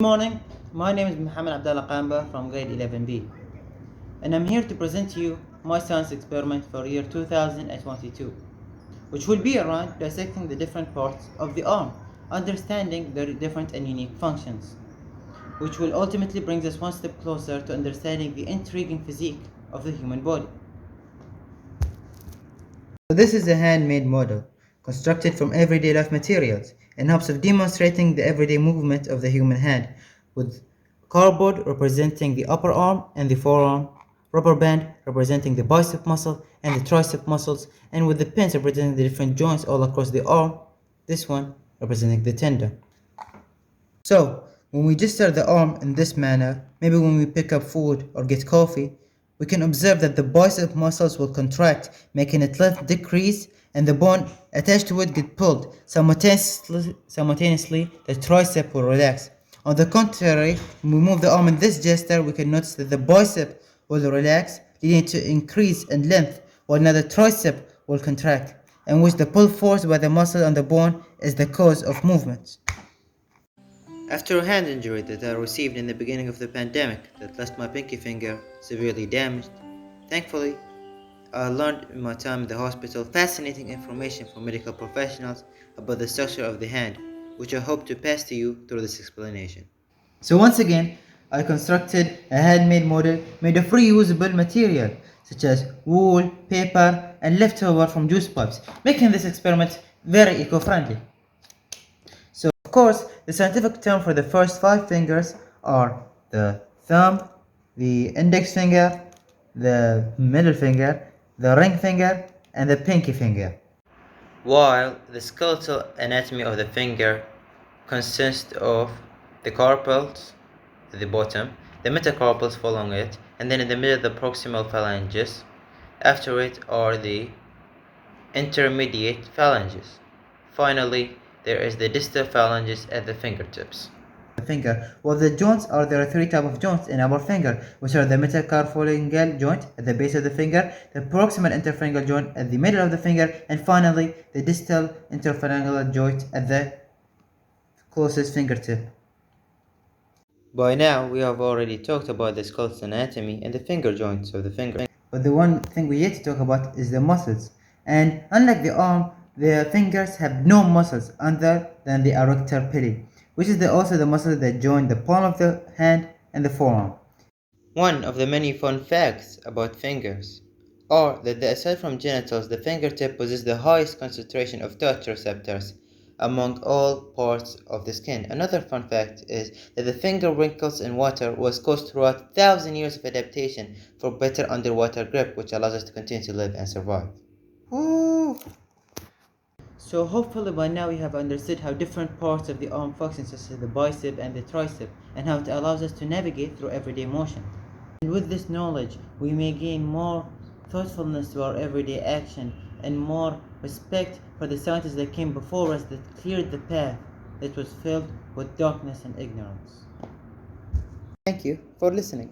Good morning, my name is Muhammad Abdallah Qamba from grade 11B, and I'm here to present to you my science experiment for year 2022, which will be around dissecting the different parts of the arm, understanding their different and unique functions, which will ultimately bring us one step closer to understanding the intriguing physique of the human body. So this is a handmade model, constructed from everyday life materials, in hopes of demonstrating the everyday movement of the human hand, with cardboard representing the upper arm and the forearm, rubber band representing the bicep muscle and the tricep muscles, and with the pins representing the different joints all across the arm, this one representing the tendon. So, when we gesture the arm in this manner, maybe when we pick up food or get coffee, we can observe that the bicep muscles will contract, making its length decrease and the bone attached to it get pulled. Simultaneously, the tricep will relax. On the contrary, when we move the arm in this gesture, we can notice that the bicep will relax, leading to increase in length, while now the tricep will contract, in which the pull force by the muscle on the bone is the cause of movement. After a hand injury that I received in the beginning of the pandemic that left my pinky finger severely damaged, thankfully, I learned in my time in the hospital fascinating information from medical professionals about the structure of the hand, which I hope to pass to you through this explanation. So once again, I constructed a handmade model made of reusable material such as wool, paper, and leftover from juice pipes, making this experiment very eco-friendly. So of course, the scientific term for the first 5 fingers are the thumb, the index finger, the middle finger, the ring finger, and the pinky finger. While the skeletal anatomy of the finger consists of the carpals at the bottom, the metacarpals following it, and then in the middle the proximal phalanges. After it are the intermediate phalanges. Finally, there is the distal phalanges at the fingertips. Finger. Well, the joints are there are 3 types of joints in our finger, which are the metacarpophalangeal joint at the base of the finger, the proximal interphalangeal joint at the middle of the finger, and finally the distal interphalangeal joint at the closest fingertip. By now, we have already talked about the skeletal anatomy and the finger joints of the finger. But the one thing we yet to talk about is the muscles. And unlike the arm, the fingers have no muscles other than the erector pili, which is also the muscle that join the palm of the hand and the forearm. One of the many fun facts about fingers are that aside from genitals, the fingertip possesses the highest concentration of touch receptors among all parts of the skin. Another fun fact is that the finger wrinkles in water was caused throughout 1,000 years of adaptation for better underwater grip, which allows us to continue to live and survive. Woo! So hopefully by now you have understood how different parts of the arm function, such as the bicep and the tricep, and how it allows us to navigate through everyday motion. And with this knowledge, we may gain more thoughtfulness to our everyday action and more respect for the scientists that came before us that cleared the path that was filled with darkness and ignorance. Thank you for listening.